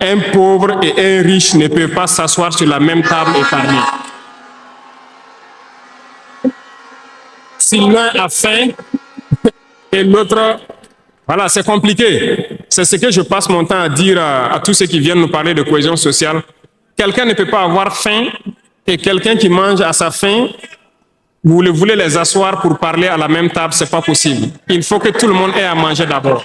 Un pauvre et un riche ne peuvent pas s'asseoir sur la même table et parler. Si l'un a faim et l'autre, voilà, c'est compliqué. C'est ce que je passe mon temps à dire à tous ceux qui viennent nous parler de cohésion sociale. Quelqu'un ne peut pas avoir faim et quelqu'un qui mange à sa faim, vous voulez les asseoir pour parler à la même table, c'est pas possible. Il faut que tout le monde ait à manger d'abord.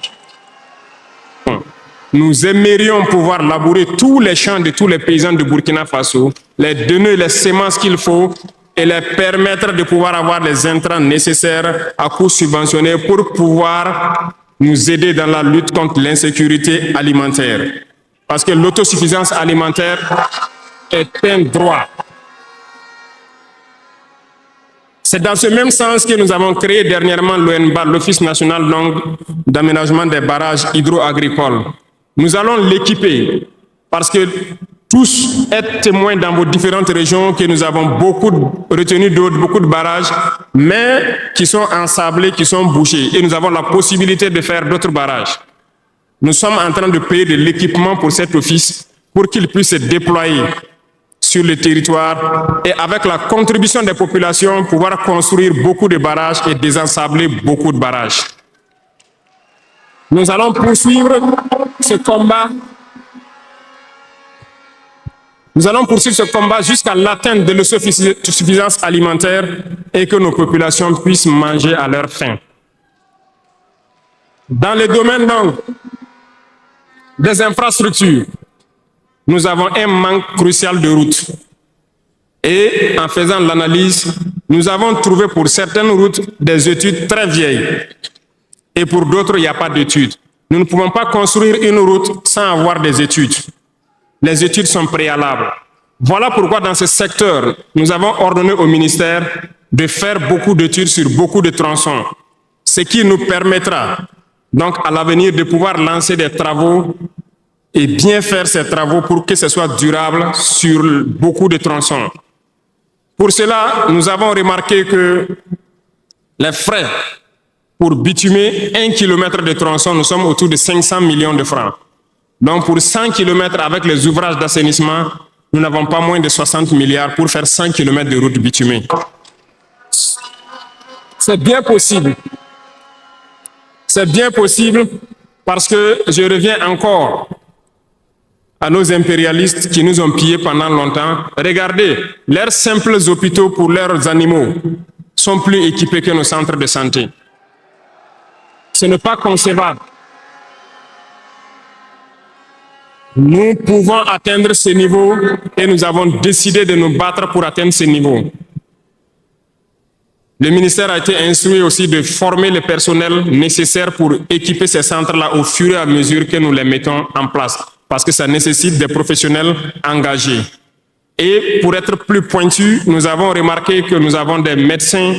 Nous aimerions pouvoir labourer tous les champs de tous les paysans de Burkina Faso, les donner les semences qu'il faut et les permettre de pouvoir avoir les intrants nécessaires à coût subventionné pour pouvoir nous aider dans la lutte contre l'insécurité alimentaire. Parce que l'autosuffisance alimentaire est un droit. C'est dans ce même sens que nous avons créé dernièrement l'ONBA, l'Office national d'aménagement des barrages hydro-agricoles. Nous allons l'équiper parce que tous êtes témoins dans vos différentes régions que nous avons beaucoup de retenues d'eau, beaucoup de barrages, mais qui sont ensablés, qui sont bouchés. Et nous avons la possibilité de faire d'autres barrages. Nous sommes en train de payer de l'équipement pour cet office pour qu'il puisse se déployer sur le territoire et avec la contribution des populations, pouvoir construire beaucoup de barrages et désensabler beaucoup de barrages. Nous allons poursuivre ce combat. Nous allons poursuivre ce combat jusqu'à l'atteinte de l'autosuffisance alimentaire et que nos populations puissent manger à leur faim. Dans le domaine donc des infrastructures, nous avons un manque crucial de routes. Et en faisant l'analyse, nous avons trouvé pour certaines routes des études très vieilles. Et pour d'autres, il n'y a pas d'études. Nous ne pouvons pas construire une route sans avoir des études. Les études sont préalables. Voilà pourquoi dans ce secteur, nous avons ordonné au ministère de faire beaucoup d'études sur beaucoup de tronçons, ce qui nous permettra donc à l'avenir de pouvoir lancer des travaux et bien faire ces travaux pour que ce soit durable sur beaucoup de tronçons. Pour cela, nous avons remarqué que les frais pour bitumer 1 km de tronçon, nous sommes autour de 500 millions de francs. Donc pour 100 km avec les ouvrages d'assainissement, nous n'avons pas moins de 60 milliards pour faire 100 km de route bitumée. C'est bien possible. C'est bien possible parce que je reviens encore à nos impérialistes qui nous ont pillés pendant longtemps. Regardez, leurs simples hôpitaux pour leurs animaux sont plus équipés que nos centres de santé. Ce n'est pas concevable. Nous pouvons atteindre ce niveau et nous avons décidé de nous battre pour atteindre ce niveau. Le ministère a été instruit aussi de former le personnel nécessaire pour équiper ces centres-là au fur et à mesure que nous les mettons en place, parce que ça nécessite des professionnels engagés. Et pour être plus pointu, nous avons remarqué que nous avons des médecins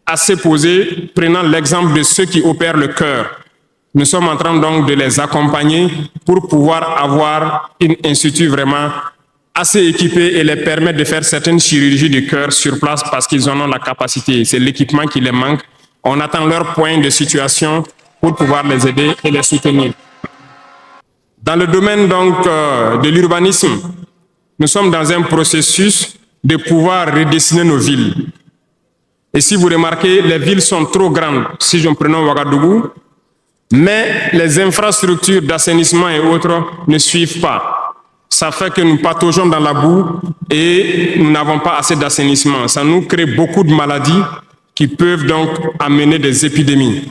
assez posés, prenant l'exemple de ceux qui opèrent le cœur. Nous sommes en train donc de les accompagner pour pouvoir avoir un institut vraiment assez équipé et les permettre de faire certaines chirurgies du cœur sur place parce qu'ils en ont la capacité. C'est l'équipement qui les manque. On attend leur point de situation pour pouvoir les aider et les soutenir. Dans le domaine donc de l'urbanisme, nous sommes dans un processus de pouvoir redessiner nos villes. Et si vous remarquez, les villes sont trop grandes, si je prends Ouagadougou, mais les infrastructures d'assainissement et autres ne suivent pas. Ça fait que nous pataugeons dans la boue et nous n'avons pas assez d'assainissement. Ça nous crée beaucoup de maladies qui peuvent donc amener des épidémies.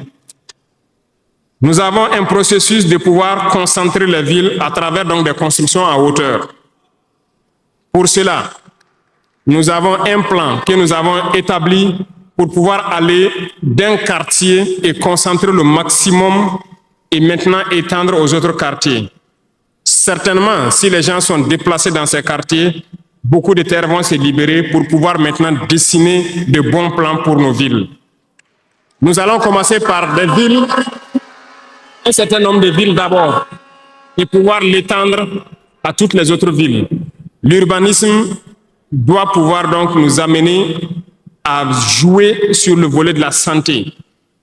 Nous avons un processus de pouvoir concentrer les villes à travers donc des constructions à hauteur. Pour cela, nous avons un plan que nous avons établi pour pouvoir aller d'un quartier et concentrer le maximum et maintenant étendre aux autres quartiers. Certainement, si les gens sont déplacés dans ces quartiers, beaucoup de terres vont se libérer pour pouvoir maintenant dessiner de bons plans pour nos villes. Nous allons commencer par des villes, un certain nombre de villes d'abord, et pouvoir l'étendre à toutes les autres villes. L'urbanisme doit pouvoir donc nous amener à jouer sur le volet de la santé.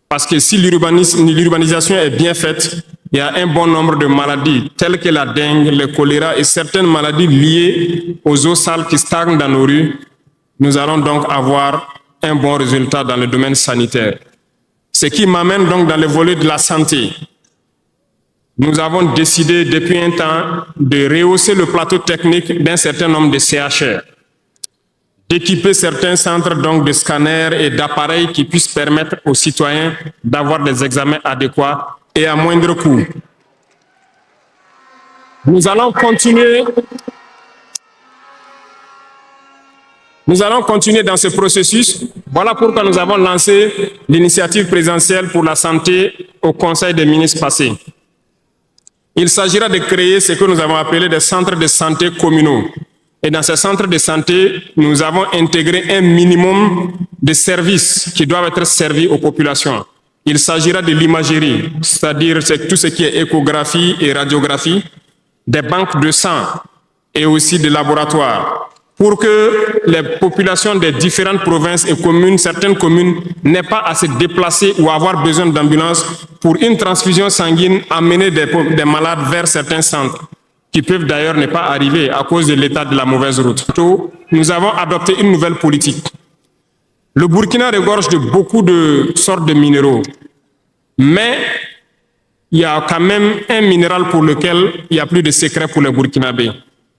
Parce que si l'urbanisation est bien faite, il y a un bon nombre de maladies telles que la dengue, le choléra et certaines maladies liées aux eaux sales qui stagnent dans nos rues. Nous allons donc avoir un bon résultat dans le domaine sanitaire. Ce qui m'amène donc dans le volet de la santé. Nous avons décidé depuis un temps de rehausser le plateau technique d'un certain nombre de CHR, d'équiper certains centres donc de scanners et d'appareils qui puissent permettre aux citoyens d'avoir des examens adéquats et à moindre coût. Nous allons continuer dans ce processus. Voilà pourquoi nous avons lancé l'initiative présidentielle pour la santé au Conseil des ministres passé. Il s'agira de créer ce que nous avons appelé des centres de santé communaux. Et dans ces centres de santé, nous avons intégré un minimum de services qui doivent être servis aux populations. Il s'agira de l'imagerie, c'est-à-dire tout ce qui est échographie et radiographie, des banques de sang et aussi des laboratoires, pour que les populations des différentes provinces et communes, certaines communes, n'aient pas à se déplacer ou avoir besoin d'ambulance pour une transfusion sanguine, amener des malades vers certains centres, qui peuvent d'ailleurs ne pas arriver à cause de l'état de la mauvaise route. Nous avons adopté une nouvelle politique. Le Burkina regorge de beaucoup de sortes de minéraux, mais il y a quand même un minéral pour lequel il n'y a plus de secret pour les Burkinabés.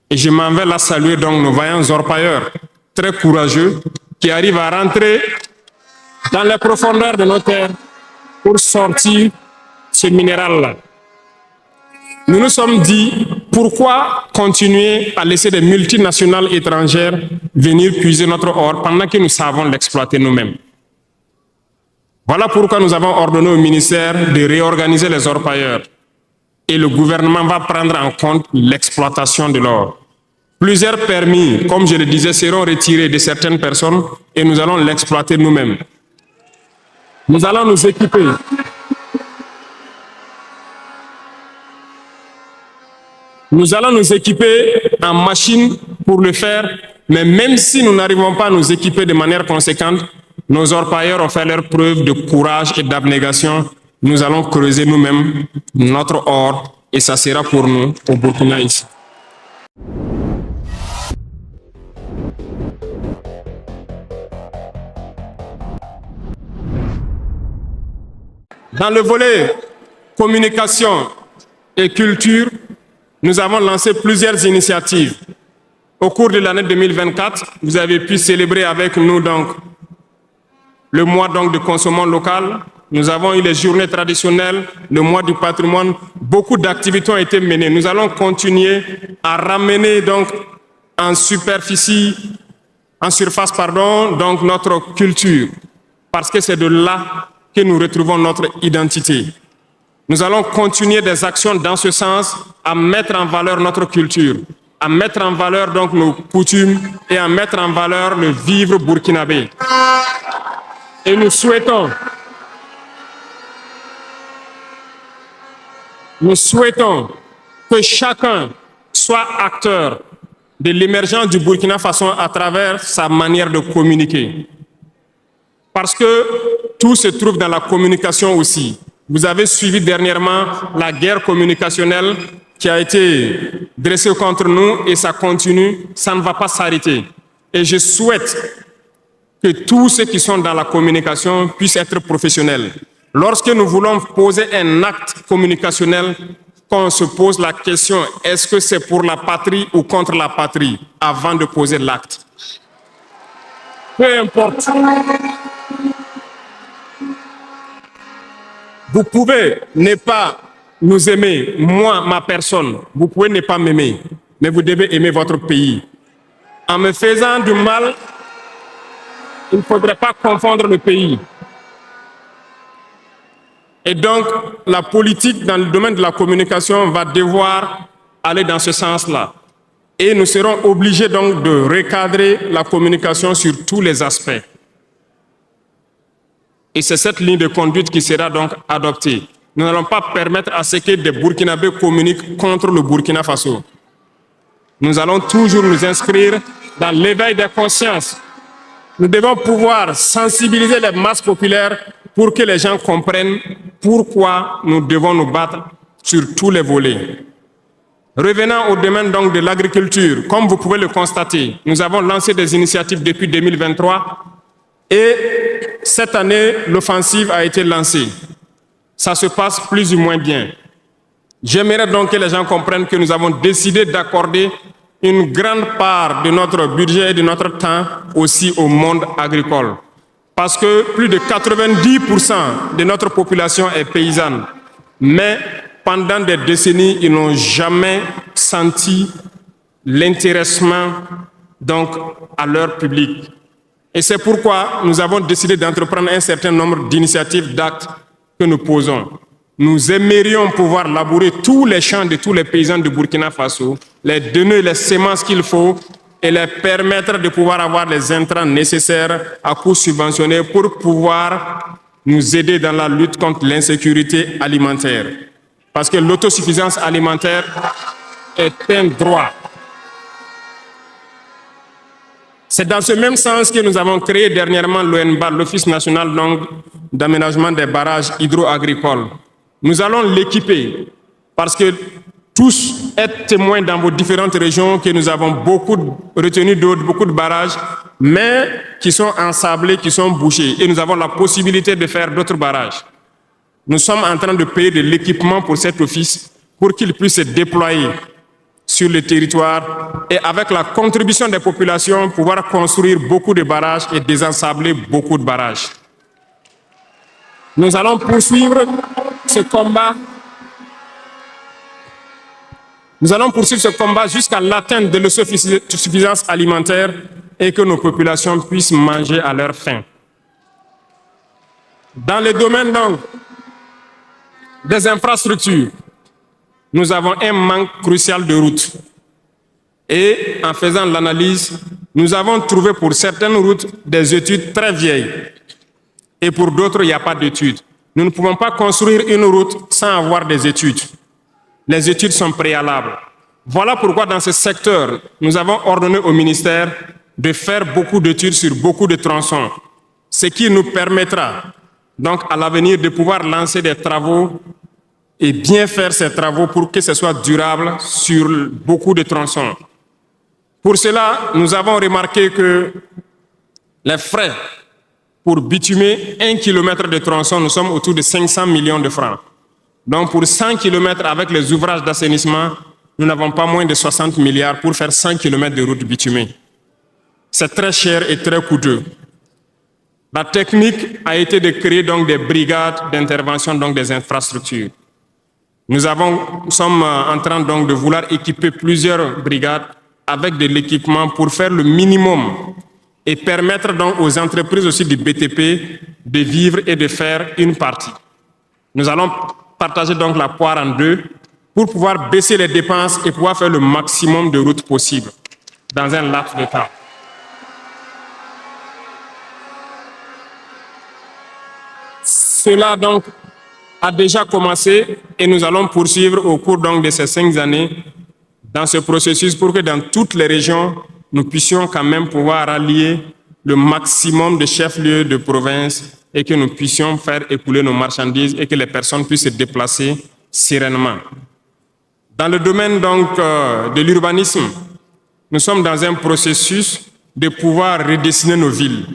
Et je m'en vais là saluer donc nos vaillants orpailleurs, très courageux, qui arrivent à rentrer dans les profondeurs de nos terres pour sortir ce minéral-là. Nous nous sommes dit, pourquoi continuer à laisser des multinationales étrangères venir puiser notre or pendant que nous savons l'exploiter nous-mêmes? Voilà pourquoi nous avons ordonné au ministère de réorganiser les orpailleurs. Et le gouvernement va prendre en compte l'exploitation de l'or. Plusieurs permis, comme je le disais, seront retirés de certaines personnes et nous allons l'exploiter nous-mêmes. Nous allons nous équiper. Nous allons nous équiper en machines pour le faire, mais même si nous n'arrivons pas à nous équiper de manière conséquente, nos orpailleurs ont fait leur preuve de courage et d'abnégation. Nous allons creuser nous-mêmes notre or et ça sera pour nous au Burkina ici. Dans le volet communication et culture, nous avons lancé plusieurs initiatives. Au cours de l'année 2024, vous avez pu célébrer avec nous donc le mois donc de consommation locale. Nous avons eu les journées traditionnelles, le mois du patrimoine. Beaucoup d'activités ont été menées. Nous allons continuer à ramener donc en surface, donc notre culture, parce que c'est de là que nous retrouvons notre identité. Nous allons continuer des actions dans ce sens, à mettre en valeur notre culture, à mettre en valeur donc nos coutumes et à mettre en valeur le vivre burkinabé. Et nous souhaitons que chacun soit acteur de l'émergence du Burkina Faso à travers sa manière de communiquer. Parce que tout se trouve dans la communication aussi. Vous avez suivi dernièrement la guerre communicationnelle qui a été dressée contre nous et ça continue, ça ne va pas s'arrêter. Et je souhaite que tous ceux qui sont dans la communication puissent être professionnels. Lorsque nous voulons poser un acte communicationnel, qu'on se pose la question, est-ce que c'est pour la patrie ou contre la patrie, avant de poser l'acte? Peu importe. Vous pouvez ne pas nous aimer, moi, ma personne. Vous pouvez ne pas m'aimer, mais vous devez aimer votre pays. En me faisant du mal, il ne faudrait pas confondre le pays. Et donc, la politique dans le domaine de la communication va devoir aller dans ce sens-là. Et nous serons obligés donc de recadrer la communication sur tous les aspects. Et c'est cette ligne de conduite qui sera donc adoptée. Nous n'allons pas permettre à ce que des Burkinabés communiquent contre le Burkina Faso. Nous allons toujours nous inscrire dans l'éveil des consciences. Nous devons pouvoir sensibiliser les masses populaires pour que les gens comprennent pourquoi nous devons nous battre sur tous les volets. Revenant au domaine donc de l'agriculture, comme vous pouvez le constater, nous avons lancé des initiatives depuis 2023 et cette année, l'offensive a été lancée. Ça se passe plus ou moins bien. J'aimerais donc que les gens comprennent que nous avons décidé d'accorder une grande part de notre budget et de notre temps aussi au monde agricole. Parce que plus de 90% de notre population est paysanne. Mais pendant des décennies, ils n'ont jamais senti l'intéressement donc à leur public. Et c'est pourquoi nous avons décidé d'entreprendre un certain nombre d'initiatives, d'actes que nous posons. Nous aimerions pouvoir labourer tous les champs de tous les paysans de Burkina Faso, les donner les semences qu'il faut et les permettre de pouvoir avoir les intrants nécessaires à coût subventionné pour pouvoir nous aider dans la lutte contre l'insécurité alimentaire. Parce que l'autosuffisance alimentaire est un droit. C'est dans ce même sens que nous avons créé dernièrement l'ONBA, l'Office national d'aménagement des barrages hydro-agricoles. Nous allons l'équiper parce que tous êtes témoins dans vos différentes régions que nous avons beaucoup de retenues d'eau, beaucoup de barrages, mais qui sont ensablés, qui sont bouchés. Et nous avons la possibilité de faire d'autres barrages. Nous sommes en train de payer de l'équipement pour cet office pour qu'il puisse se déployer sur le territoire et avec la contribution des populations, pouvoir construire beaucoup de barrages et désensabler beaucoup de barrages. Nous allons poursuivre ce combat. Nous allons poursuivre ce combat jusqu'à l'atteinte de l'autosuffisance alimentaire et que nos populations puissent manger à leur faim. Dans le domaine donc des infrastructures, nous avons un manque crucial de routes. Et en faisant l'analyse, nous avons trouvé pour certaines routes des études très vieilles. Et pour d'autres, il n'y a pas d'études. Nous ne pouvons pas construire une route sans avoir des études. Les études sont préalables. Voilà pourquoi dans ce secteur, nous avons ordonné au ministère de faire beaucoup d'études sur beaucoup de tronçons, ce qui nous permettra donc à l'avenir de pouvoir lancer des travaux et bien faire ces travaux pour que ce soit durable sur beaucoup de tronçons. Pour cela, nous avons remarqué que les frais pour bitumer 1 km de tronçon, nous sommes autour de 500 millions de francs. Donc pour 100 km avec les ouvrages d'assainissement, nous n'avons pas moins de 60 milliards pour faire 100 km de route bitumée. C'est très cher et très coûteux. La technique a été de créer donc des brigades d'intervention, donc des infrastructures. Nous sommes en train donc de vouloir équiper plusieurs brigades avec de l'équipement pour faire le minimum et permettre donc aux entreprises aussi du BTP de vivre et de faire une partie. Nous allons partager donc la poire en deux pour pouvoir baisser les dépenses et pouvoir faire le maximum de routes possible dans un laps de temps. Cela donc a déjà commencé et nous allons poursuivre au cours donc de ces 5 années dans ce processus pour que dans toutes les régions, nous puissions quand même pouvoir rallier le maximum de chefs-lieux de province et que nous puissions faire écouler nos marchandises et que les personnes puissent se déplacer sereinement. Dans le domaine donc de l'urbanisme, nous sommes dans un processus de pouvoir redessiner nos villes.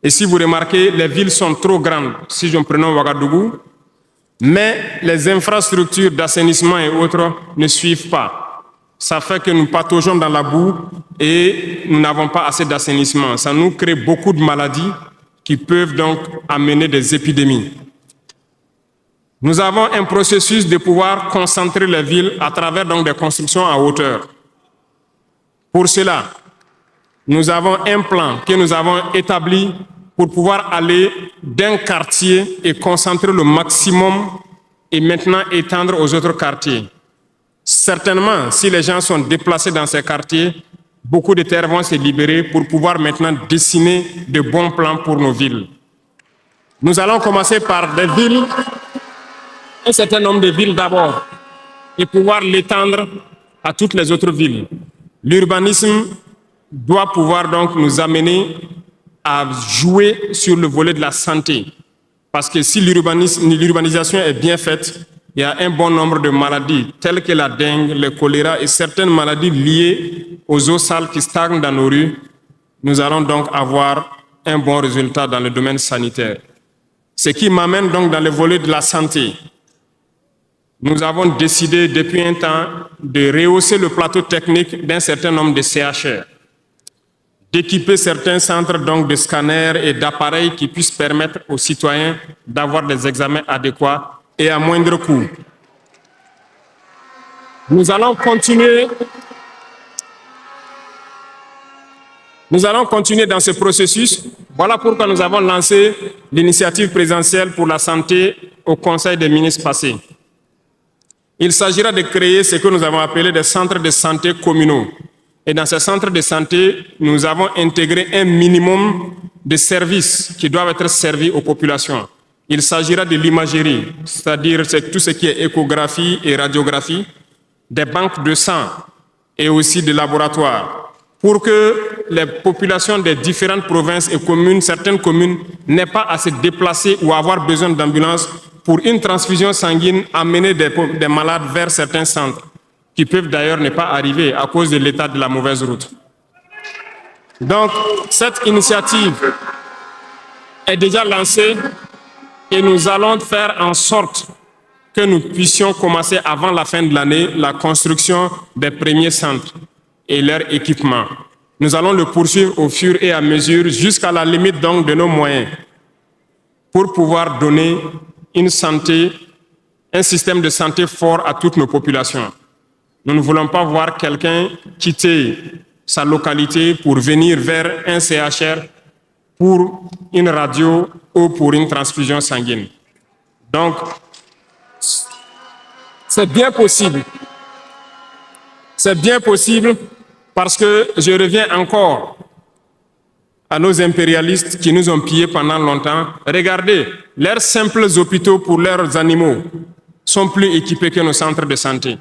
Et si vous remarquez, les villes sont trop grandes, si je prends Ouagadougou, mais les infrastructures d'assainissement et autres ne suivent pas. Ça fait que nous pataugeons dans la boue et nous n'avons pas assez d'assainissement. Ça nous crée beaucoup de maladies qui peuvent donc amener des épidémies. Nous avons un processus de pouvoir concentrer les villes à travers donc des constructions à hauteur. Pour cela, nous avons un plan que nous avons établi pour pouvoir aller d'un quartier et concentrer le maximum et maintenant étendre aux autres quartiers. Certainement, si les gens sont déplacés dans ces quartiers, beaucoup de terres vont se libérer pour pouvoir maintenant dessiner de bons plans pour nos villes. Nous allons commencer par des villes, un certain nombre de villes d'abord, et pouvoir l'étendre à toutes les autres villes. L'urbanisme doit pouvoir donc nous amener à jouer sur le volet de la santé. Parce que si l'urbanisation est bien faite, il y a un bon nombre de maladies telles que la dengue, le choléra et certaines maladies liées aux eaux sales qui stagnent dans nos rues, nous allons donc avoir un bon résultat dans le domaine sanitaire. Ce qui m'amène donc dans le volet de la santé. Nous avons décidé depuis un temps de rehausser le plateau technique d'un certain nombre de CHR, d'équiper certains centres donc de scanners et d'appareils qui puissent permettre aux citoyens d'avoir des examens adéquats et à moindre coût. Nous allons continuer dans ce processus. Voilà pourquoi nous avons lancé l'initiative présidentielle pour la santé au Conseil des ministres passé. Il s'agira de créer ce que nous avons appelé des centres de santé communaux. Et dans ces centres de santé, nous avons intégré un minimum de services qui doivent être servis aux populations. Il s'agira de l'imagerie, c'est-à-dire tout ce qui est échographie et radiographie, des banques de sang et aussi des laboratoires, pour que les populations des différentes provinces et communes, certaines communes, n'aient pas à se déplacer ou avoir besoin d'ambulance pour une transfusion sanguine, amener des malades vers certains centres, qui peuvent d'ailleurs ne pas arriver à cause de l'état de la mauvaise route. Donc, cette initiative est déjà lancée et nous allons faire en sorte que nous puissions commencer avant la fin de l'année la construction des premiers centres et leur équipement. Nous allons le poursuivre au fur et à mesure jusqu'à la limite donc de nos moyens pour pouvoir donner une santé, un système de santé fort à toutes nos populations. Nous ne voulons pas voir quelqu'un quitter sa localité pour venir vers un CHR pour une radio ou pour une transfusion sanguine. Donc, c'est bien possible. C'est bien possible parce que je reviens encore à nos impérialistes qui nous ont pillés pendant longtemps. Regardez, leurs simples hôpitaux pour leurs animaux sont plus équipés que nos centres de santé.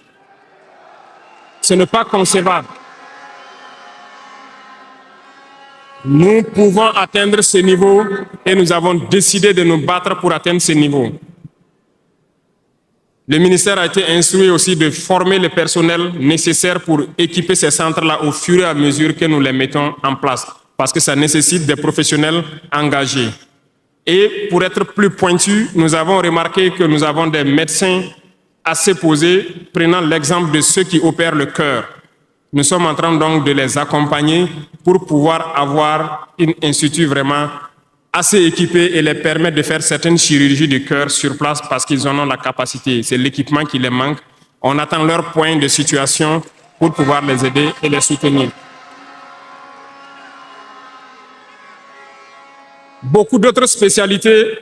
Ce n'est pas concevable. Nous pouvons atteindre ce niveau et nous avons décidé de nous battre pour atteindre ce niveau. Le ministère a été instruit aussi de former le personnel nécessaire pour équiper ces centres-là au fur et à mesure que nous les mettons en place, parce que ça nécessite des professionnels engagés. Et pour être plus pointu, nous avons remarqué que nous avons des médecins assez posés, prenant l'exemple de ceux qui opèrent le cœur. Nous sommes en train donc de les accompagner pour pouvoir avoir une institut vraiment assez équipé et les permettre de faire certaines chirurgies du cœur sur place parce qu'ils en ont la capacité. C'est l'équipement qui les manque. On attend leur point de situation pour pouvoir les aider et les soutenir. Beaucoup d'autres spécialités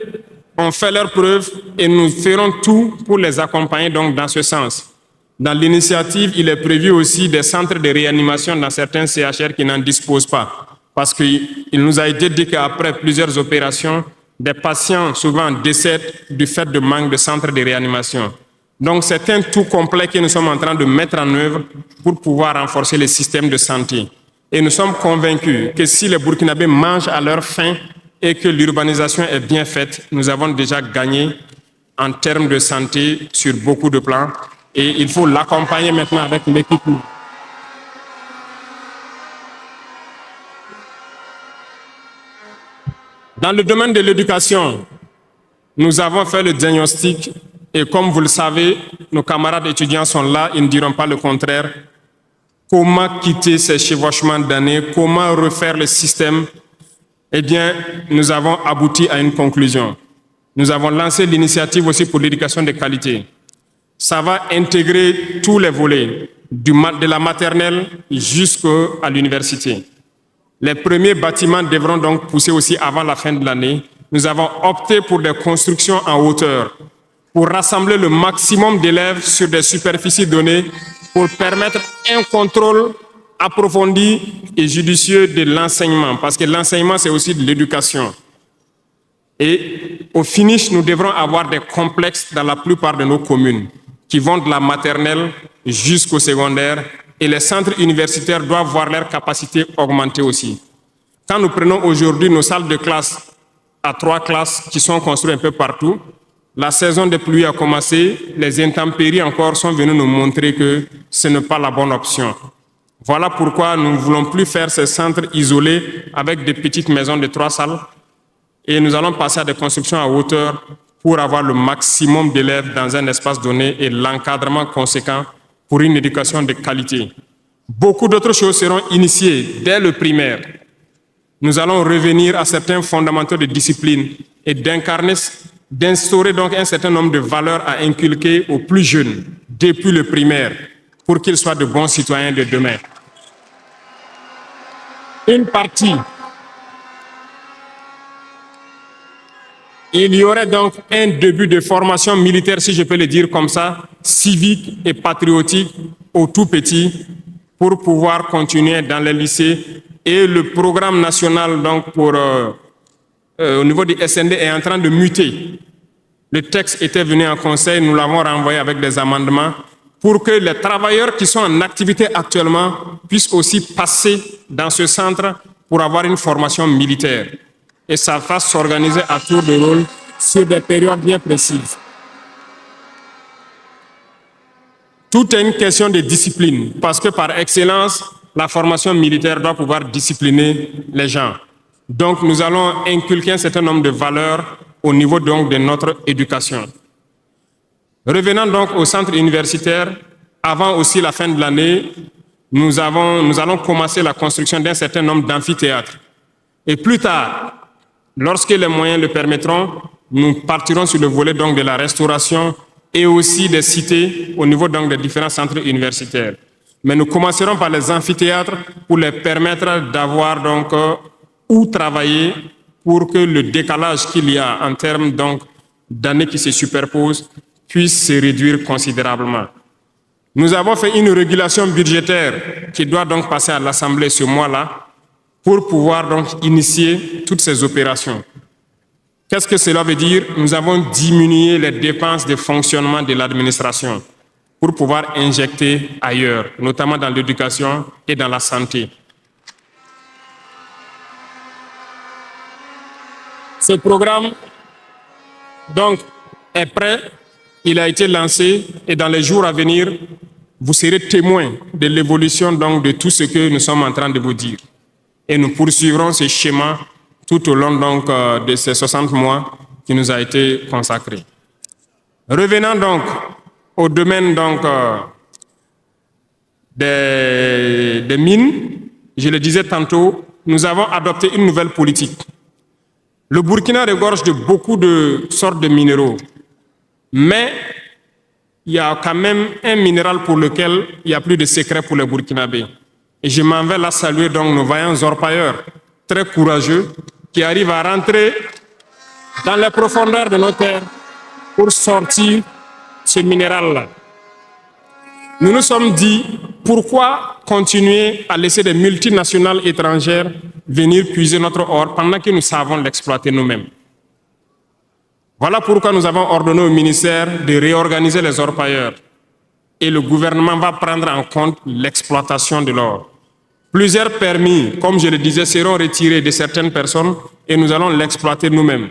ont fait leurs preuves et nous ferons tout pour les accompagner donc dans ce sens. Dans l'initiative, il est prévu aussi des centres de réanimation dans certains CHR qui n'en disposent pas. Parce qu'il nous a été dit qu'après plusieurs opérations, des patients souvent décèdent du fait de manque de centres de réanimation. Donc c'est un tout complet que nous sommes en train de mettre en œuvre pour pouvoir renforcer le système de santé. Et nous sommes convaincus que si les Burkinabés mangent à leur faim et que l'urbanisation est bien faite, nous avons déjà gagné en termes de santé sur beaucoup de plans. Et il faut l'accompagner maintenant avec l'équipement. Dans le domaine de l'éducation, nous avons fait le diagnostic et comme vous le savez, nos camarades étudiants sont là, ils ne diront pas le contraire. Comment quitter ces chevauchements d'années? Comment refaire le système? Eh bien, nous avons abouti à une conclusion. Nous avons lancé l'initiative aussi pour l'éducation de qualité. Ça va intégrer tous les volets, de la maternelle jusqu'à l'université. Les premiers bâtiments devront donc pousser aussi avant la fin de l'année. Nous avons opté pour des constructions en hauteur, pour rassembler le maximum d'élèves sur des superficies données, pour permettre un contrôle approfondi et judicieux de l'enseignement, parce que l'enseignement, c'est aussi de l'éducation. Et au finish, nous devrons avoir des complexes dans la plupart de nos communes, qui vont de la maternelle jusqu'au secondaire, et les centres universitaires doivent voir leur capacité augmenter aussi. Quand nous prenons aujourd'hui nos salles de classe à 3 classes qui sont construites un peu partout, La saison des pluies a commencé, les intempéries encore sont venues nous montrer que ce n'est pas la bonne option. Voilà pourquoi nous ne voulons plus faire ces centres isolés avec des petites maisons de 3 salles et nous allons passer à des constructions à hauteur pour avoir le maximum d'élèves dans un espace donné et l'encadrement conséquent pour une éducation de qualité. Beaucoup d'autres choses seront initiées dès le primaire. Nous allons revenir à certains fondamentaux de discipline et d'instaurer donc un certain nombre de valeurs à inculquer aux plus jeunes depuis le primaire pour qu'ils soient de bons citoyens de demain. Une partie. Il y aurait donc un début de formation militaire, si je peux le dire comme ça, civique et patriotique au tout petit pour pouvoir continuer dans les lycées. Et le programme national donc au niveau du SND est en train de muter. Le texte était venu en conseil, nous l'avons renvoyé avec des amendements pour que les travailleurs qui sont en activité actuellement puissent aussi passer dans ce centre pour avoir une formation militaire. Et ça fasse s'organiser à tour de rôle sur des périodes bien précises. Tout est une question de discipline, parce que par excellence, la formation militaire doit pouvoir discipliner les gens. Donc nous allons inculquer un certain nombre de valeurs au niveau donc de notre éducation. Revenant donc au centre universitaire, avant aussi la fin de l'année, nous allons commencer la construction d'un certain nombre d'amphithéâtres. Et plus tard, lorsque les moyens le permettront, nous partirons sur le volet donc de la restauration et aussi des cités au niveau donc des différents centres universitaires. Mais nous commencerons par les amphithéâtres pour les permettre d'avoir donc où travailler pour que le décalage qu'il y a en termes donc d'années qui se superposent puisse se réduire considérablement. Nous avons fait une régulation budgétaire qui doit donc passer à l'Assemblée ce mois-là pour pouvoir donc initier toutes ces opérations. Qu'est-ce que cela veut dire? Nous avons diminué les dépenses de fonctionnement de l'administration pour pouvoir injecter ailleurs, notamment dans l'éducation et dans la santé. Ce programme donc est prêt, il a été lancé et dans les jours à venir, vous serez témoins de l'évolution donc de tout ce que nous sommes en train de vous dire. Et nous poursuivrons ce schéma tout au long donc de ces 60 mois qui nous a été consacré. Revenant donc au domaine donc des mines, je le disais tantôt, nous avons adopté une nouvelle politique. Le Burkina regorge de beaucoup de sortes de minéraux, mais il y a quand même un minéral pour lequel il n'y a plus de secret pour les Burkinabés. Et je m'en vais là saluer donc nos vaillants orpailleurs, très courageux, qui arrivent à rentrer dans les profondeurs de nos terres pour sortir ce minéral-là. Nous nous sommes dit, pourquoi continuer à laisser des multinationales étrangères venir puiser notre or pendant que nous savons l'exploiter nous-mêmes? Voilà pourquoi nous avons ordonné au ministère de réorganiser les orpailleurs et le gouvernement va prendre en compte l'exploitation de l'or. Plusieurs permis, comme je le disais, seront retirés de certaines personnes et nous allons l'exploiter nous-mêmes.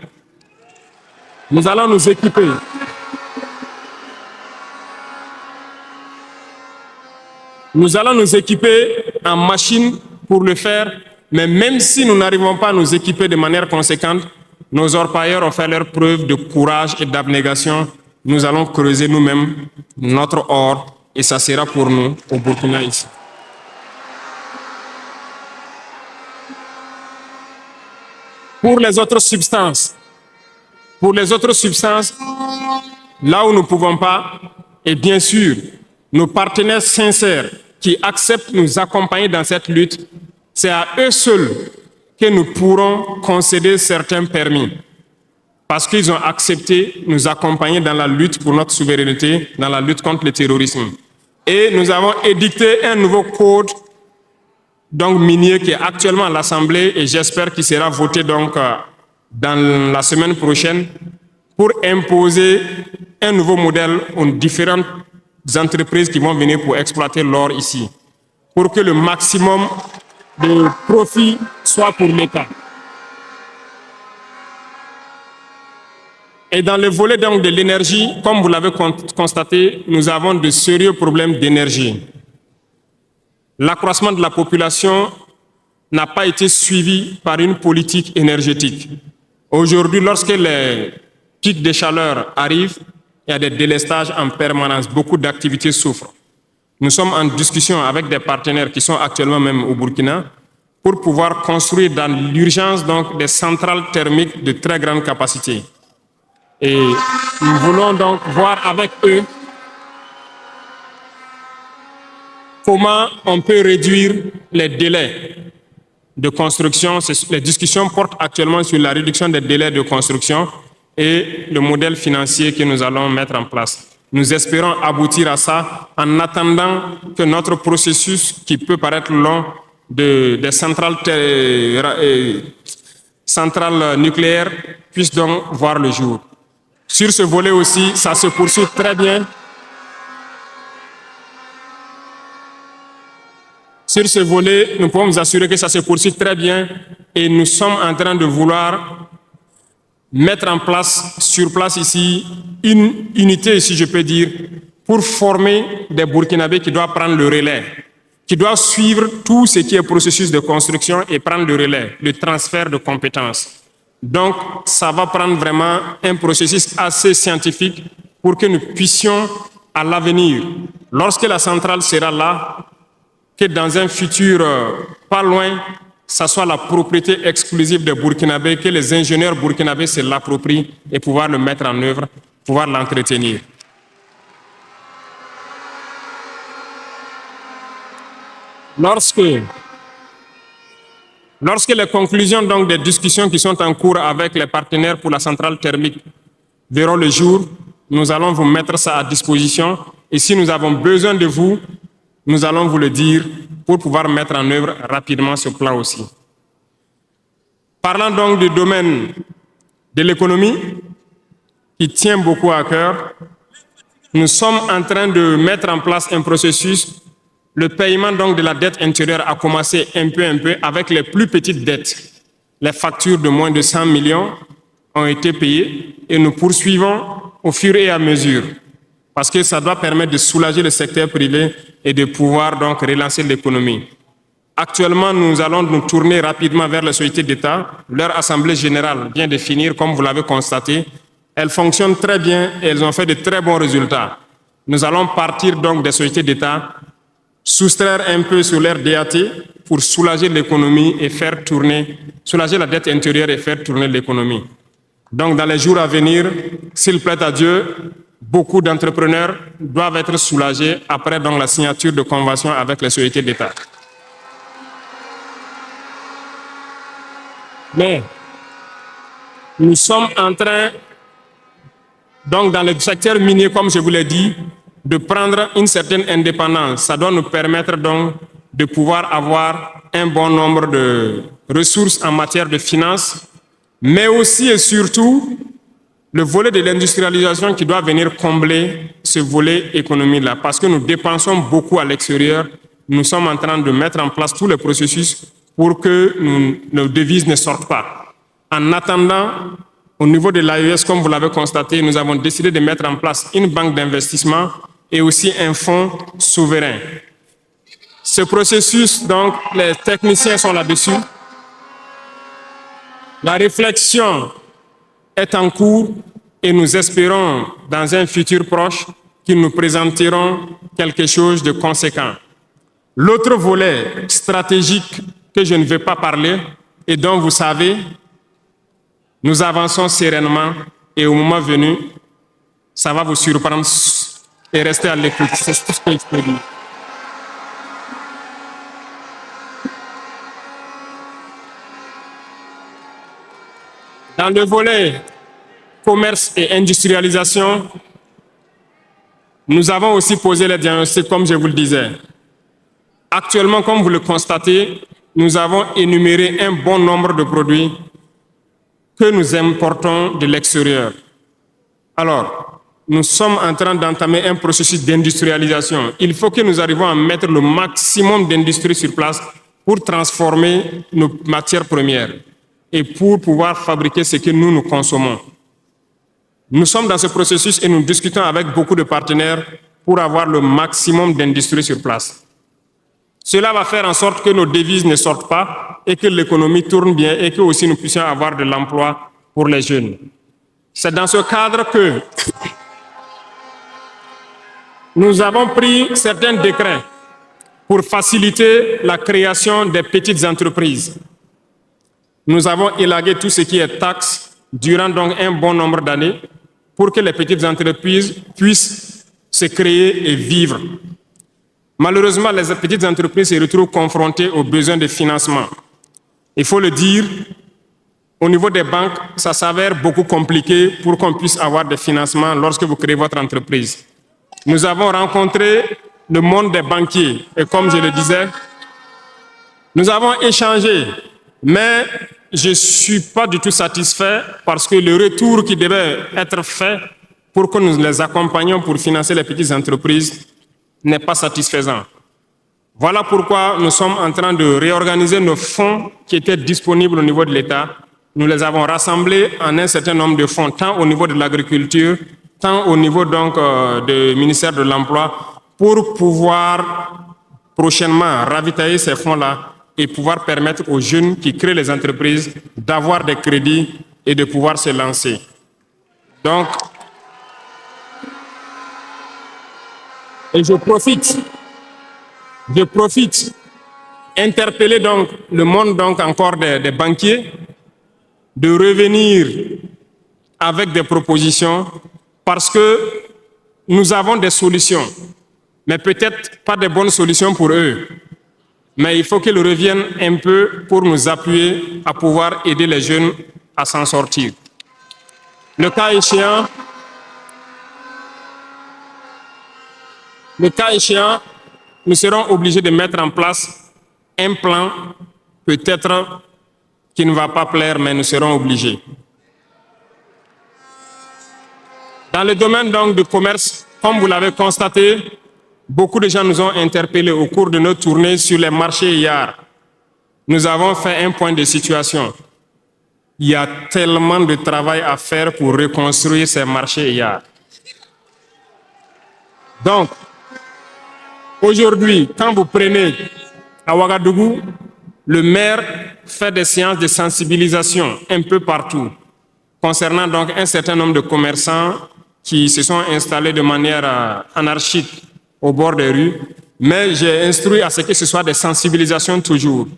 Nous allons nous équiper. Nous allons nous équiper en machines pour le faire, mais même si nous n'arrivons pas à nous équiper de manière conséquente, nos orpailleurs ont fait leur preuve de courage et d'abnégation. Nous allons creuser nous-mêmes notre or et ça sera pour nous au Burkina ici. Pour les autres substances, là où nous ne pouvons pas, et bien sûr, nos partenaires sincères qui acceptent de nous accompagner dans cette lutte, c'est à eux seuls que nous pourrons concéder certains permis. Parce qu'ils ont accepté de nous accompagner dans la lutte pour notre souveraineté, dans la lutte contre le terrorisme. Et nous avons édicté un nouveau code donc minier qui est actuellement à l'Assemblée et j'espère qu'il sera voté donc dans la semaine prochaine pour imposer un nouveau modèle aux différentes entreprises qui vont venir pour exploiter l'or ici, pour que le maximum de profit soit pour l'État. Et dans le volet donc de l'énergie, comme vous l'avez constaté, nous avons de sérieux problèmes d'énergie. L'accroissement de la population n'a pas été suivi par une politique énergétique. Aujourd'hui, lorsque les pics de chaleur arrivent, il y a des délestages en permanence, beaucoup d'activités souffrent. Nous sommes en discussion avec des partenaires qui sont actuellement même au Burkina pour pouvoir construire dans l'urgence donc des centrales thermiques de très grande capacité. Et nous voulons donc voir avec eux comment on peut réduire les délais de construction. Les discussions portent actuellement sur la réduction des délais de construction et le modèle financier que nous allons mettre en place. Nous espérons aboutir à ça en attendant que notre processus, qui peut paraître long, des centrales nucléaires, puisse donc voir le jour. Sur ce volet aussi, ça se poursuit très bien. Sur ce volet, nous pouvons vous assurer que ça se poursuit très bien et nous sommes en train de vouloir mettre en place, sur place ici, une unité, si je peux dire, pour former des Burkinabés qui doivent prendre le relais, qui doivent suivre tout ce qui est processus de construction et prendre le relais, le transfert de compétences. Donc, ça va prendre vraiment un processus assez scientifique pour que nous puissions, à l'avenir, lorsque la centrale sera là, que dans un futur pas loin, ça soit la propriété exclusive des Burkinabés, que les ingénieurs burkinabés se l'approprient et pouvoir le mettre en œuvre, pouvoir l'entretenir. Lorsque les conclusions donc, des discussions qui sont en cours avec les partenaires pour la centrale thermique verront le jour, nous allons vous mettre ça à disposition. Et si nous avons besoin de vous, nous allons vous le dire pour pouvoir mettre en œuvre rapidement ce plan aussi. Parlant donc du domaine de l'économie, qui tient beaucoup à cœur, nous sommes en train de mettre en place un processus. Le paiement donc de la dette intérieure a commencé un peu avec les plus petites dettes. Les factures de moins de 100 millions ont été payées et nous poursuivons au fur et à mesure parce que ça doit permettre de soulager le secteur privé et de pouvoir donc relancer l'économie. Actuellement, nous allons nous tourner rapidement vers les sociétés d'État. Leur assemblée générale vient de finir, comme vous l'avez constaté. Elles fonctionnent très bien et elles ont fait de très bons résultats. Nous allons partir donc des sociétés d'État, soustraire un peu sur leur DAT pour soulager l'économie et faire tourner, soulager la dette intérieure et faire tourner l'économie. Donc, dans les jours à venir, s'il plaît à Dieu, beaucoup d'entrepreneurs doivent être soulagés après donc, la signature de conventions avec les sociétés d'État. Mais nous sommes en train, donc dans le secteur minier, comme je vous l'ai dit, de prendre une certaine indépendance. Ça doit nous permettre donc de pouvoir avoir un bon nombre de ressources en matière de finances, mais aussi et surtout le volet de l'industrialisation qui doit venir combler ce volet économie-là, parce que nous dépensons beaucoup à l'extérieur. Nous sommes en train de mettre en place tous les processus pour que nos devises ne sortent pas. En attendant, au niveau de l'AES, comme vous l'avez constaté, nous avons décidé de mettre en place une banque d'investissement et aussi un fonds souverain. Ce processus, donc, les techniciens sont là-dessus. La réflexion est en cours et nous espérons, dans un futur proche, qu'ils nous présenteront quelque chose de conséquent. L'autre volet stratégique que je ne vais pas parler et dont vous savez, nous avançons sereinement et au moment venu, ça va vous surprendre et rester à l'écoute. C'est tout ce que je peux dire. Dans le volet commerce et industrialisation, nous avons aussi posé les diagnostics, comme je vous le disais. Actuellement, comme vous le constatez, nous avons énuméré un bon nombre de produits que nous importons de l'extérieur. Alors, nous sommes en train d'entamer un processus d'industrialisation. Il faut que nous arrivions à mettre le maximum d'industrie sur place pour transformer nos matières premières et pour pouvoir fabriquer ce que nous consommons. Nous sommes dans ce processus et nous discutons avec beaucoup de partenaires pour avoir le maximum d'industries sur place. Cela va faire en sorte que nos devises ne sortent pas et que l'économie tourne bien et que aussi nous puissions avoir de l'emploi pour les jeunes. C'est dans ce cadre que nous avons pris certains décrets pour faciliter la création des petites entreprises. Nous avons élagué tout ce qui est taxes durant donc un bon nombre d'années pour que les petites entreprises puissent se créer et vivre. Malheureusement, les petites entreprises se retrouvent confrontées aux besoins de financement. Il faut le dire, au niveau des banques, ça s'avère beaucoup compliqué pour qu'on puisse avoir des financements lorsque vous créez votre entreprise. Nous avons rencontré le monde des banquiers et comme je le disais, nous avons échangé, mais je ne suis pas du tout satisfait parce que le retour qui devait être fait pour que nous les accompagnions pour financer les petites entreprises n'est pas satisfaisant. Voilà pourquoi nous sommes en train de réorganiser nos fonds qui étaient disponibles au niveau de l'État. Nous les avons rassemblés en un certain nombre de fonds, tant au niveau de l'agriculture, tant au niveau donc du ministère de l'Emploi, pour pouvoir prochainement ravitailler ces fonds-là et pouvoir permettre aux jeunes qui créent les entreprises d'avoir des crédits et de pouvoir se lancer. Donc, et je profite interpeller donc le monde donc encore des banquiers de revenir avec des propositions parce que nous avons des solutions, mais peut-être pas de bonnes solutions pour eux. Mais il faut qu'ils reviennent un peu pour nous appuyer à pouvoir aider les jeunes à s'en sortir. Le cas échéant, nous serons obligés de mettre en place un plan, peut-être qui ne va pas plaire, mais nous serons obligés. Dans le domaine donc du commerce, comme vous l'avez constaté, beaucoup de gens nous ont interpellés au cours de notre tournée sur les marchés hier. Nous avons fait un point de situation. Il y a tellement de travail à faire pour reconstruire ces marchés hier. Donc, aujourd'hui, quand vous prenez à Ouagadougou, le maire fait des séances de sensibilisation un peu partout, concernant donc un certain nombre de commerçants qui se sont installés de manière anarchique au bord des rues, mais j'ai instruit à ce que ce soit des sensibilisations toujours,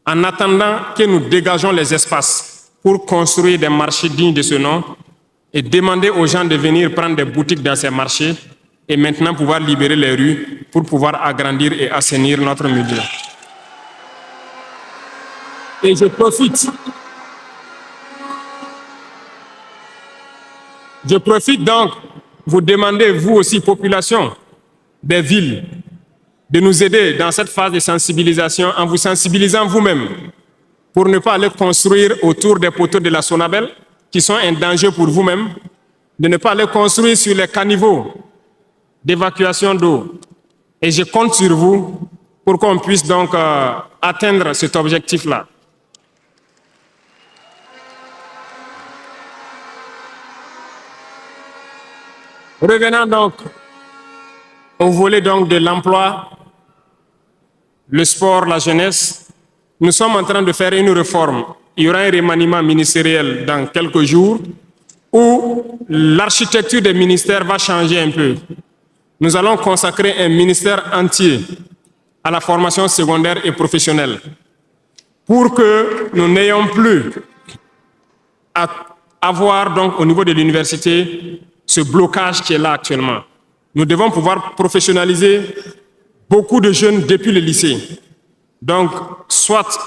en attendant que nous dégageons les espaces pour construire des marchés dignes de ce nom et demander aux gens de venir prendre des boutiques dans ces marchés et maintenant pouvoir libérer les rues pour pouvoir agrandir et assainir notre milieu. Et je profite donc vous demander, vous aussi, population des villes, de nous aider dans cette phase de sensibilisation en vous sensibilisant vous-même pour ne pas aller construire autour des poteaux de la Sonabel qui sont un danger pour vous-même, de ne pas aller construire sur les caniveaux d'évacuation d'eau. Et je compte sur vous pour qu'on puisse donc atteindre cet objectif-là. Revenons donc au volet donc de l'emploi, le sport, la jeunesse. Nous sommes en train de faire une réforme. Il y aura un remaniement ministériel dans quelques jours où l'architecture des ministères va changer un peu. Nous allons consacrer un ministère entier à la formation secondaire et professionnelle pour que nous n'ayons plus à avoir donc au niveau de l'université ce blocage qui est là actuellement. Nous devons pouvoir professionnaliser beaucoup de jeunes depuis le lycée. Donc, soit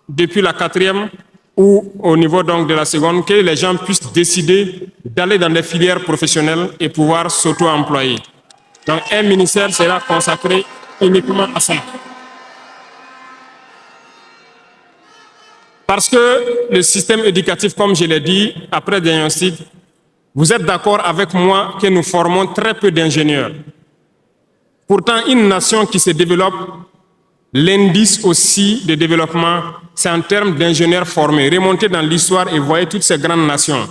depuis la 4e ou au niveau donc de la seconde, que les gens puissent décider d'aller dans des filières professionnelles et pouvoir s'auto-employer. Donc, un ministère sera consacré uniquement à ça. Parce que le système éducatif, comme je l'ai dit, après diagnostic, vous êtes d'accord avec moi que nous formons très peu d'ingénieurs. Pourtant, une nation qui se développe, l'indice aussi de développement, c'est en termes d'ingénieurs formés. Remontez dans l'histoire et voyez toutes ces grandes nations.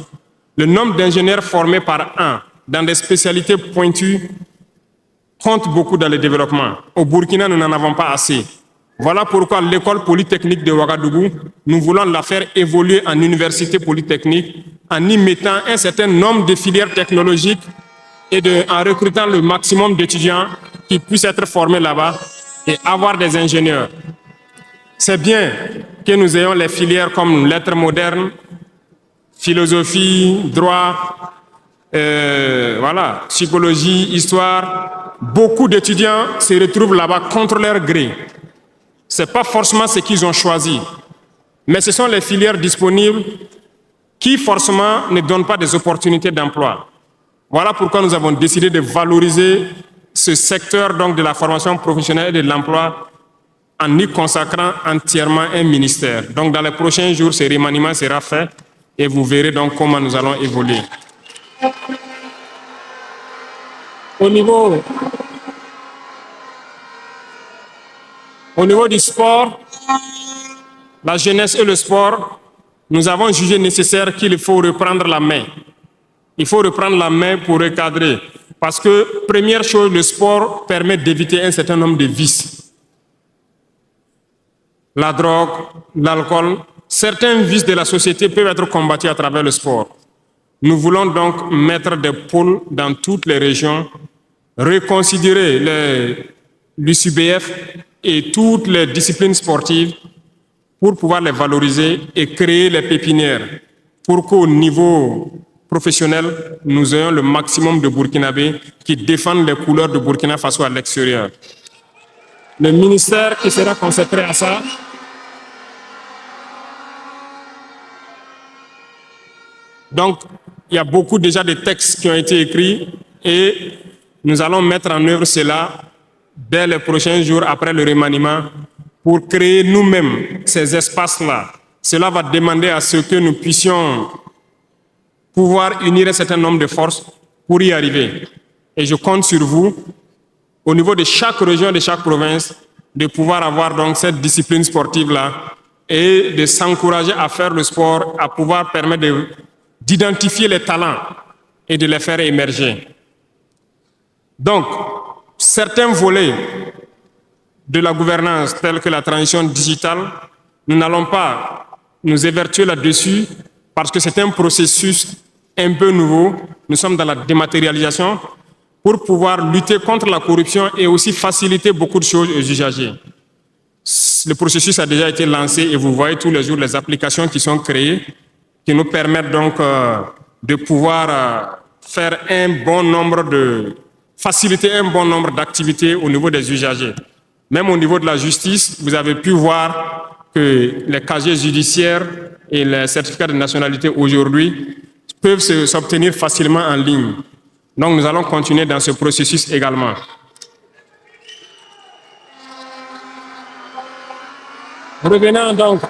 Le nombre d'ingénieurs formés par an dans des spécialités pointues compte beaucoup dans le développement. Au Burkina, nous n'en avons pas assez. Voilà pourquoi l'école polytechnique de Ouagadougou, nous voulons la faire évoluer en université polytechnique en y mettant un certain nombre de filières technologiques et en recrutant le maximum d'étudiants qui puissent être formés là-bas et avoir des ingénieurs. C'est bien que nous ayons les filières comme lettres modernes, philosophie, droit, voilà, psychologie, histoire. Beaucoup d'étudiants se retrouvent là-bas contre leur gré. Ce n'est pas forcément ce qu'ils ont choisi, mais ce sont les filières disponibles qui forcément ne donnent pas des opportunités d'emploi. Voilà pourquoi nous avons décidé de valoriser ce secteur donc, de la formation professionnelle et de l'emploi en y consacrant entièrement un ministère. Donc dans les prochains jours, ce remaniement sera fait et vous verrez donc comment nous allons évoluer. Au niveau du sport, la jeunesse et le sport, nous avons jugé nécessaire qu'il faut reprendre la main. Il faut reprendre la main pour recadrer. Parce que, première chose, le sport permet d'éviter un certain nombre de vices. La drogue, l'alcool, certains vices de la société peuvent être combattus à travers le sport. Nous voulons donc mettre des pôles dans toutes les régions, reconsidérer l'UCBF et toutes les disciplines sportives pour pouvoir les valoriser et créer les pépinières pour qu'au niveau professionnel, nous ayons le maximum de Burkinabés qui défendent les couleurs de Burkina Faso à l'extérieur. Le ministère qui sera consacré à ça donc, il y a beaucoup déjà de textes qui ont été écrits et nous allons mettre en œuvre cela dès les prochains jours après le remaniement pour créer nous-mêmes ces espaces-là. Cela va demander à ce que nous puissions pouvoir unir un certain nombre de forces pour y arriver. Et je compte sur vous, au niveau de chaque région, de chaque province, de pouvoir avoir donc cette discipline sportive-là et de s'encourager à faire le sport, à pouvoir permettre d'identifier les talents et de les faire émerger. Donc, certains volets de la gouvernance, tels que la transition digitale, nous n'allons pas nous évertuer là-dessus parce que c'est un processus un peu nouveau. Nous sommes dans la dématérialisation pour pouvoir lutter contre la corruption et aussi faciliter beaucoup de choses aux usagers. Le processus a déjà été lancé et vous voyez tous les jours les applications qui sont créées qui nous permettent donc de pouvoir faire faciliter un bon nombre d'activités au niveau des usagers. Même au niveau de la justice, vous avez pu voir que les casiers judiciaires et les certificats de nationalité aujourd'hui peuvent s'obtenir facilement en ligne. Donc nous allons continuer dans ce processus également. Revenons donc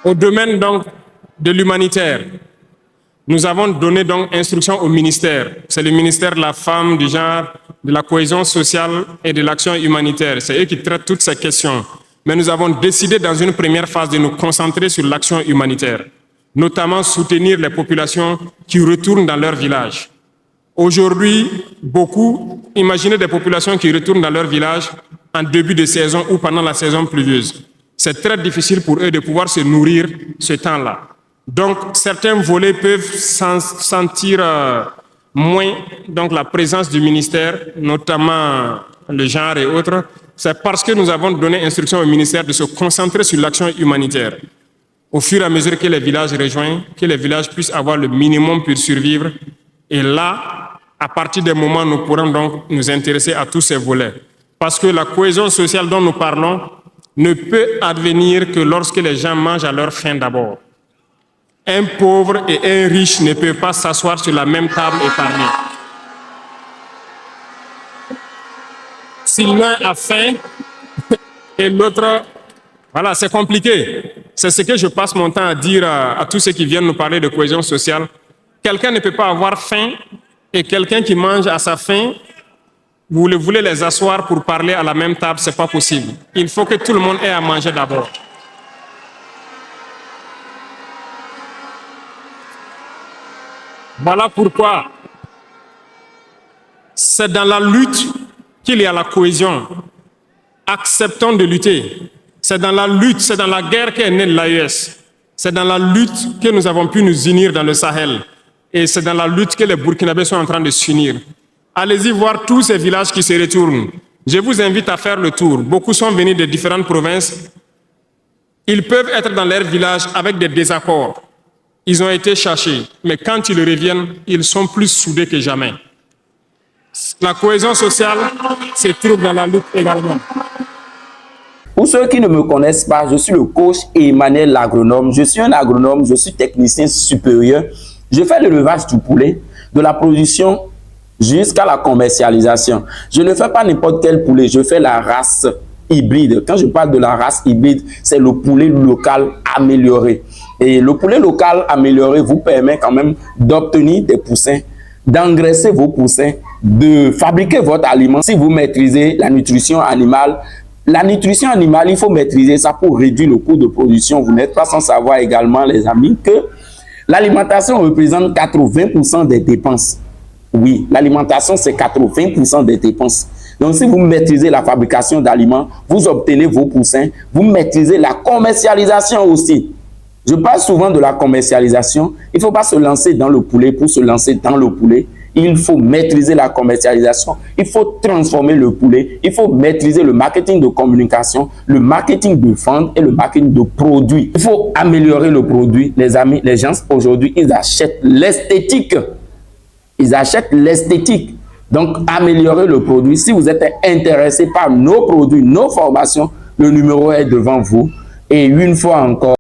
au domaine donc de l'humanitaire. Nous avons donné donc instruction au ministère. C'est le ministère de la Femme, du Genre, de la Cohésion sociale et de l'action humanitaire. C'est eux qui traitent toutes ces questions. Mais nous avons décidé dans une première phase de nous concentrer sur l'action humanitaire, notamment soutenir les populations qui retournent dans leur village. Aujourd'hui, imaginez des populations qui retournent dans leur village en début de saison ou pendant la saison pluvieuse. C'est très difficile pour eux de pouvoir se nourrir ce temps-là. Donc, certains volets peuvent sentir moins donc, la présence du ministère, notamment le genre et autres. C'est parce que nous avons donné instruction au ministère de se concentrer sur l'action humanitaire. Au fur et à mesure que les villages rejoignent, que les villages puissent avoir le minimum pour survivre. Et là, à partir des moments, nous pourrons donc nous intéresser à tous ces volets. Parce que la cohésion sociale dont nous parlons ne peut advenir que lorsque les gens mangent à leur faim d'abord. Un pauvre et un riche ne peuvent pas s'asseoir sur la même table et parler. Si l'un a faim et l'autre... Voilà, c'est compliqué. C'est ce que je passe mon temps à dire à tous ceux qui viennent nous parler de cohésion sociale. Quelqu'un ne peut pas avoir faim et quelqu'un qui mange à sa faim, vous voulez les asseoir pour parler à la même table, ce n'est pas possible. Il faut que tout le monde ait à manger d'abord. Voilà pourquoi c'est dans la lutte qu'il y a la cohésion. Acceptons de lutter. C'est dans la lutte, c'est dans la guerre qu'est née l'AES. C'est dans la lutte que nous avons pu nous unir dans le Sahel. Et c'est dans la lutte que les Burkinabés sont en train de s'unir. Allez-y voir tous ces villages qui se retournent. Je vous invite à faire le tour. Beaucoup sont venus de différentes provinces. Ils peuvent être dans leur village avec des désaccords. Ils ont été cherchés. Mais quand ils reviennent, ils sont plus soudés que jamais. La cohésion sociale se trouve dans la lutte également. Pour ceux qui ne me connaissent pas, je suis le coach Emmanuel l'agronome. Je suis un agronome, je suis technicien supérieur. Je fais l'élevage du poulet, de la production jusqu'à la commercialisation. Je ne fais pas n'importe quel poulet, je fais la race hybride. Quand je parle de la race hybride, c'est le poulet local amélioré. Et le poulet local amélioré vous permet quand même d'obtenir des poussins, d'engraisser vos poussins, de fabriquer votre aliment. Si vous maîtrisez la nutrition animale, il faut maîtriser ça pour réduire le coût de production. Vous n'êtes pas sans savoir également, les amis, que l'alimentation représente 80% des dépenses. Oui, l'alimentation, c'est 80% des dépenses. Donc, si vous maîtrisez la fabrication d'aliments, vous obtenez vos poussins, vous maîtrisez la commercialisation aussi. Je parle souvent de la commercialisation. Il ne faut pas se lancer dans le poulet pour se lancer dans le poulet. Il faut maîtriser la commercialisation. Il faut transformer le poulet. Il faut maîtriser le marketing de communication, le marketing de vente et le marketing de produits. Il faut améliorer le produit. Les amis, les gens aujourd'hui, ils achètent l'esthétique. Ils achètent l'esthétique. Donc, améliorer le produit. Si vous êtes intéressé par nos produits, nos formations, le numéro est devant vous. Et une fois encore,